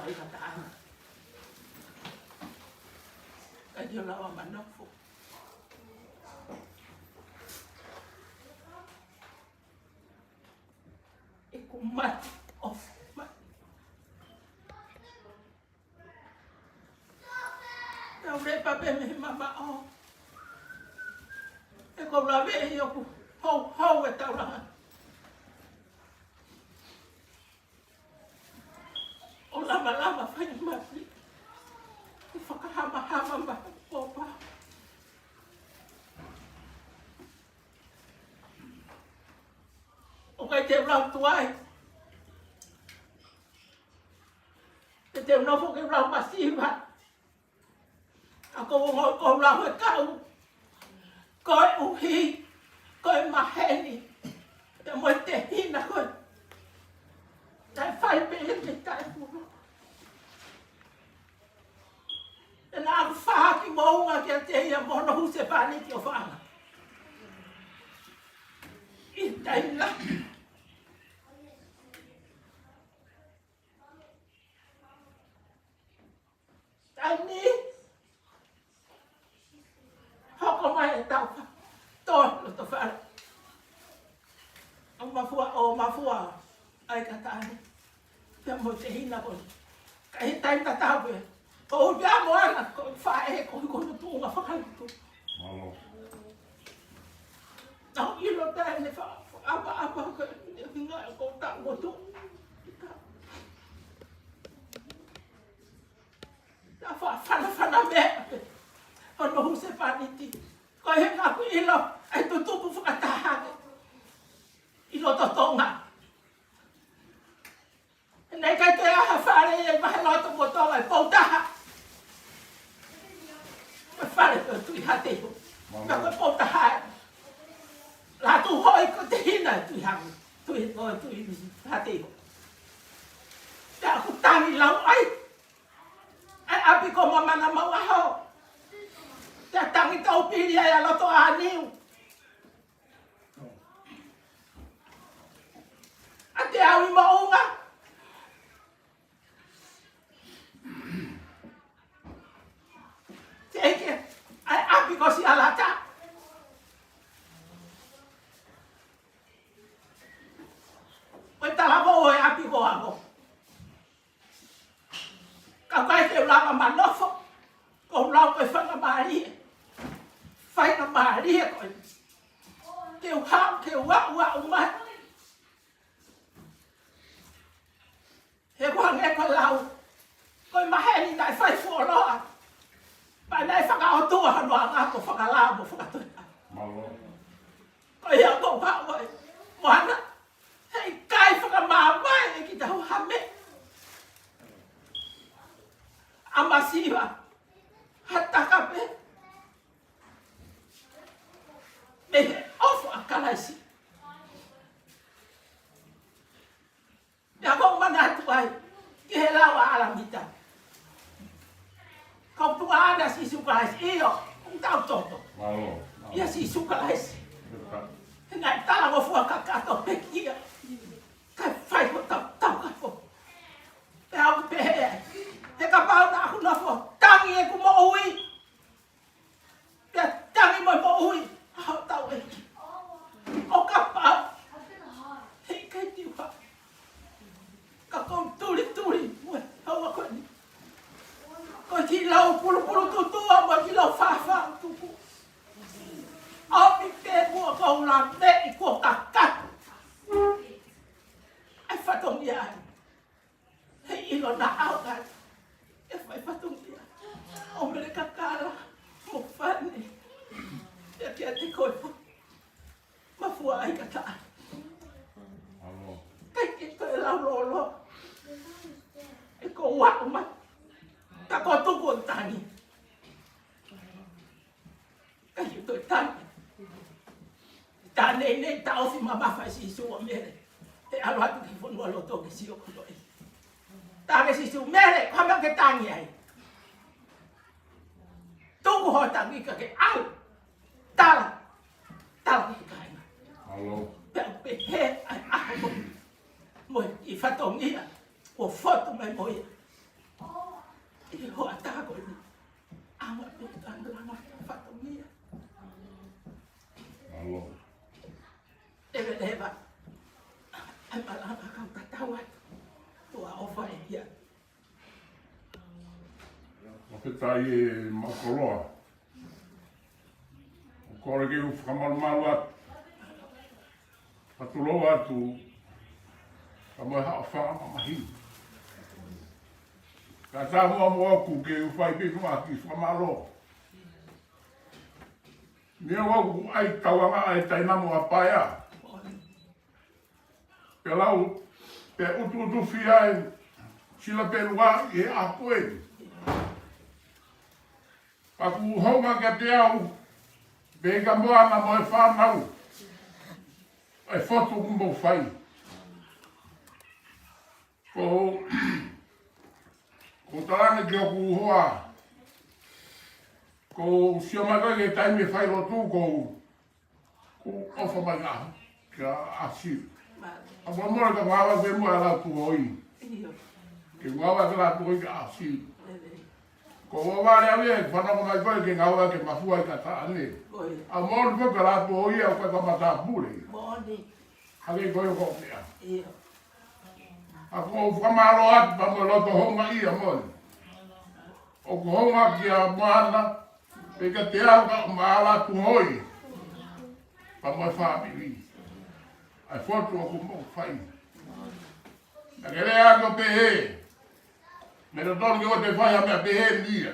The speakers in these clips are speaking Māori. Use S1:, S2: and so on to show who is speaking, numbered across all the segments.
S1: ai kataan. Kaya lawa manok po. Ikumat of mat. Taure pape me mama o. Eko lawe yoku hau e taurahan. O lama whai mati. I whakahama maha popa. O kai te rau tuai. Te te unofo ke rau masiva. Ako o rau e kau. Koe uhi. Koe maheni. Te moe te hina koe. Tai whai pe me tai puro. E nā aku whahaki mounga kia te ia mono huse pani ki o whanga. I tai la. Tai ni. Hoko mai e tau wha. Tō lo to whara. O mafua. Ai ka tāne. Pia mo te hina ko. Ka he tai ta tau e. O pia mo ana ko whae ko no tūnga whakalutu.
S2: Malo.
S1: Nau ilo tai ne wha. Apa ko hinga ko ta mo tu. Ta whana me. Ono huse paniti. Ko he ngaku ilo. Ai tutupu whakatahake. Ilo to tonga. Nei kai te aha whare e mahe loto mo tonga e pautaha. Me whare ko tui hate ho. Ka koe pautaha e. La tu hoi ko te hina tui hangu. Tui hate ho. Te aku tangi lau ai. Ai api ko mamana mau aho. Te tangi tau piri ai a loto a niu. A te awi maunga. Eke, ai api ko si alata. Oi talavo o e api ko ako. Ka kai te ulama manofo. Ko ulau koe whanga maari. Whaina maari e koe. Ke uhau, ke ua umai. He kuhang e koe lau. Koe maheni nai whai fuoroa. Pai nei whakaotua hanoa ngako whakalao mo whakatoa.
S2: Malo.
S1: Ko ia ko whaua e. Moana. Hei kai whakamāwai e ki te hau hame. Amasiwa. Hatakape. Me he ofu a kalaisi. Ia ko mana atu ai. Ki he lawa alamita. Kau tunga ada si sukalais iyo, kung tau toto.
S2: Malo.
S1: Ia si sukalais. Ngai tala mo fua kakato pekia. Kai fai ko tau ka fo. Te au pe he. Te ka pau na aku na fo. Tangi e ku mo ui. Te tangi mo ui. Hau tau e. O ka pau. Hei kai tiwa. Ka kong tuli. Mue, hau a koe ni. Ko ki lau pulu tutua mo ki lau whawha tuku. Api te mua kau la te i kua kakatu. Ai whatongi ai. Hei ilo na au ai. E whai whatongi ai. O mele kakara. Mo whane. Ia kia te koe po. Mafua ai kataa.
S2: Malo.
S1: Kai ki toi lau lolo. E ko wako mai. Ta ko tuku o tangi. Kai ki toi tangi. Ta nei ta ofi mamafa si suo mere. Te alo atu ki fonua loto ke si o koloi. Ta ke si su mere, kama ke tangi ai. Tuku ho tangi ka ke au. Tala ki kaina.
S2: Malo.
S1: Pe he ai aho mo. Mo i fatongia. O foto mai moia. leva. Ai malanga kau tatawa. Tua ofa e ia.
S2: O te tai e makoloa. O kore ke u whakamarumaru atu. Patuloa atu. Ka moe hao whakamahi. Ka tā mua mua ku ke u whai piku aki whamaro. Nia waku ai tawanga ai tainamu a paia. Pe lau, pe utu fia e sila pe lua i a koe. Paku honga ke te au, pe ka moana mo e whanau. E foto kumbo whai. Ko tarane ki oku hoa. Ko sio mai koe ke taimi whai rotu ko ofa mai ngaha. Kia asi. A mora ka ngawa ke mua la tu hoi. Ke ngawa ke la tu hoi ka asi. Ko waware awe, whanako mai koe ke ngawa ke mafua i ka taane. A mora koe ka la tu hoi au koe ka mata pule. Hake koe ko mea. A ko whamaro atu pa mo loto honga ia moi. O ko honga ki a moana, pe ka te au ka maala tu hoi. Pa mo whamiri. Ai foto o kumbo whai. Na ke rea ko pehe. Me to tono ke o te whai a mea pehe nia.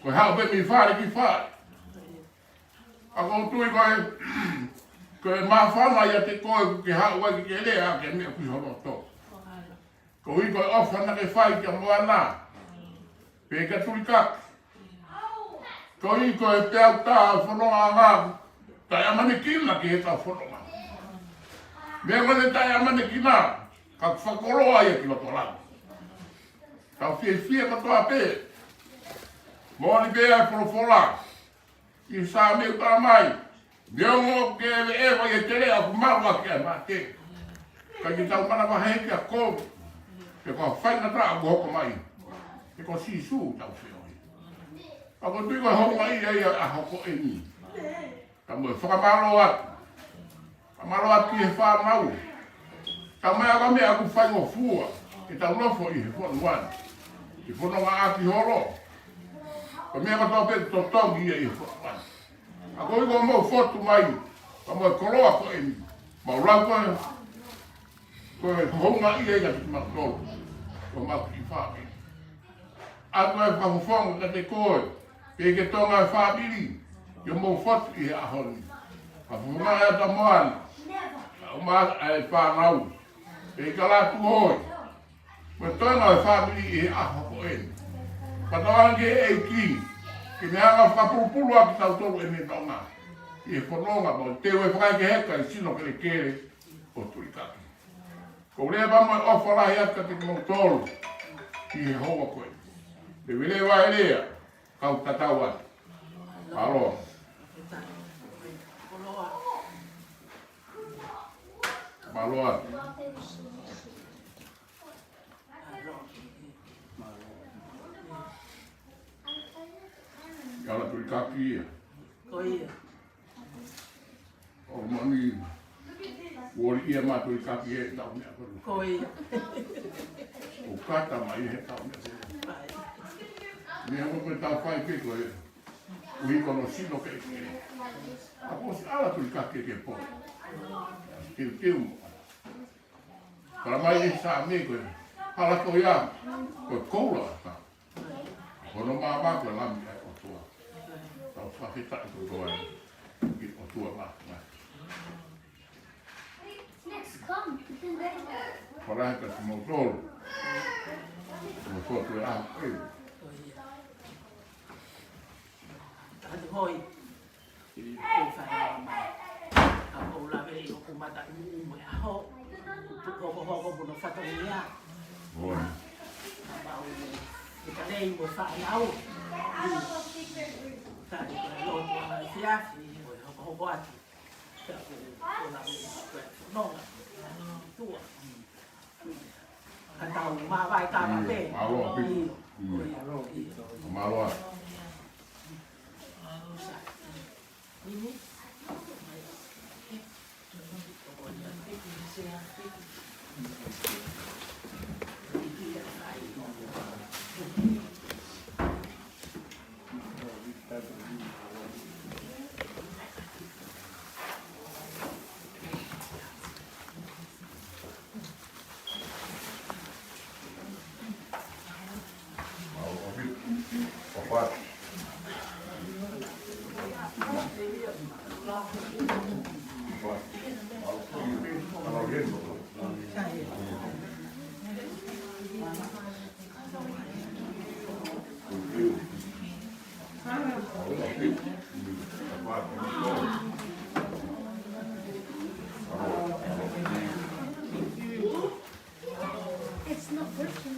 S2: Ko hao pe mi whare ki whare. A ko tui koe, koe mawhana ia te koe ke hao wai ki rea ke mea kui hono to. Ko i koe ofa na ke whai ki a moana. Pe ka tui kaki. Ko i koe te au tā whanonga ngā. Tai amane kina ki he tā whanonga. Mea ngane tai amane kina, ka whakoroa ia ki loto lau. Ka whia katoa pē. Mōni pē ai wholofola. I sā meu tā mai. Neongo ke ewa i te rea ku marua ki ai mate. Ka ki tau mana wahe ki a kou. Ke kua whaina tā a hoko mai. Ke kua sisu tau whioi. Ka kua tui koe honga i ai a hoko e ni. Ka mui whakamaro atu. Kamaro atu i he whanau. Ka mea ka mea ku whai o fua. Ke tau lofo i he whanuan. I whanonga aki horo. Ka mea ka tau pēr to tongi i he whanuan. A koi ko mau fotu mai. Ka mui koroa ko e ni. Mau rau koe. Koe honga i ai ka ti makoro. Ko mau ki whape. A koe whamufonga ka te koe. Pe ke tonga e whapiri. Yo mau fotu i he ahoni. Ka whunga e ta moana. O maa e whanau. E ka la tu hoi. Me toina e whamiri e aho ko eni. Patawange e ki. Ki me anga whakapurupuru a ki tau tolu e me tonga. I e whanonga mo te ue whakai ke heka i sino ke le kere o turikaki. Ko rea pa mo e ofa lahi atka te mo tolu. I he hoa koe. Le wile wa e rea. Kau tatau atu. Aloha. Maloa. Yala tui kaki ia.
S1: Ko ia.
S2: O mani. Wori ia ma tui kaki e tau mea kuru.
S1: Ko ia.
S2: O kata mai he tau mea kuru. Mea mo me tau whai pe koe. Ui kono sino ke kere. A ko si ala tui kaki ke po. Kiu mo. Para mai e sa me koe. Hala ko ia. Koe koula ata. Kono maa koe lami ai o tua. Tau whakita koe koe. Ki o tua maa. Para heka si mau tolu. Mo fotu e aho koe.
S1: Tātu hoi. I whai mai. Ka koula vei o kumata i umu e aho. Hoko hoko puno whatongia.
S2: Oi.
S1: Ka rei mo whainau. Ka i koe loto ana i whiafi. Hoko hoko atu. Ka koula vei koe whanonga. Tua. Ka tau mawai tāma pē.
S2: Aloha piku. Maloa.
S1: Ini.
S3: It's not working.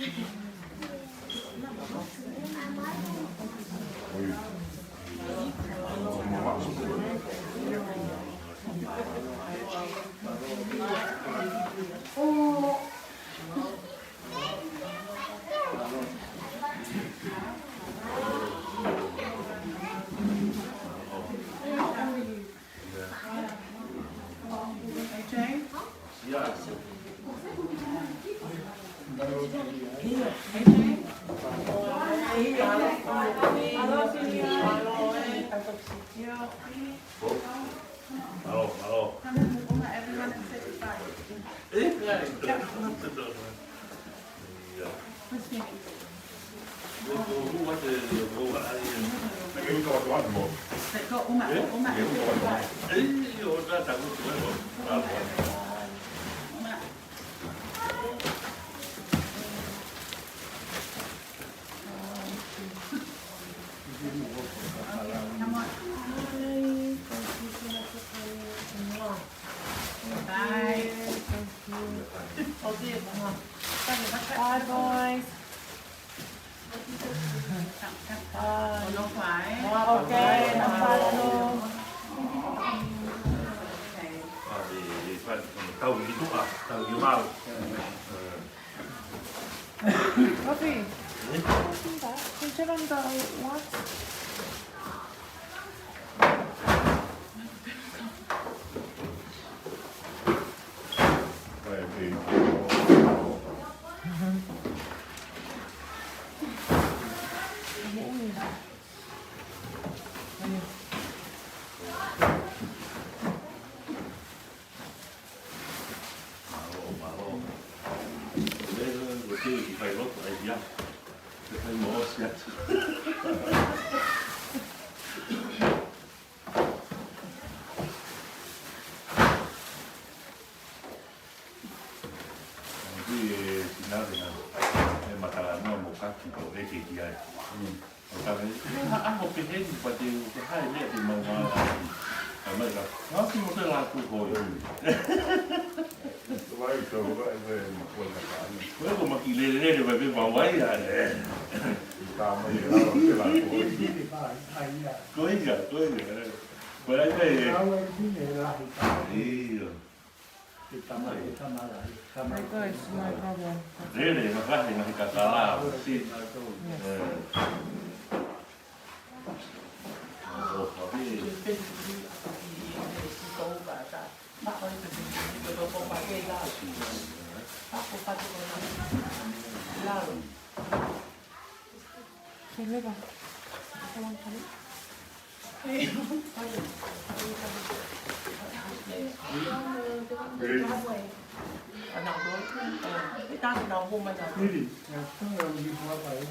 S4: Bye boys.
S1: Không phải.
S4: Ok, năm ba luôn.
S5: Thì phải tàu gì thuốc à, tàu gì mau.
S4: Coffee. Can you on the what?
S5: Thì phải lót lại gì á, phải mở xét. Thì nó thì mà ta là nó một cách thì có cái gì vậy? Ta nói ăn một cái hết và thì cái hai này thì mà mới là nó thì một cái là tụ hồi. Với một kỳ lệ này thì phải bên vào váy à để cưới cả với lại cái
S4: My God, it's no problem.
S5: thế này mà phát thì nó cả là xin
S4: Okay, liver. Come on, come on.
S1: Ở nào đó, cái ta thì nào hôm mà nào.
S2: Miri, yang sekarang di Surabaya,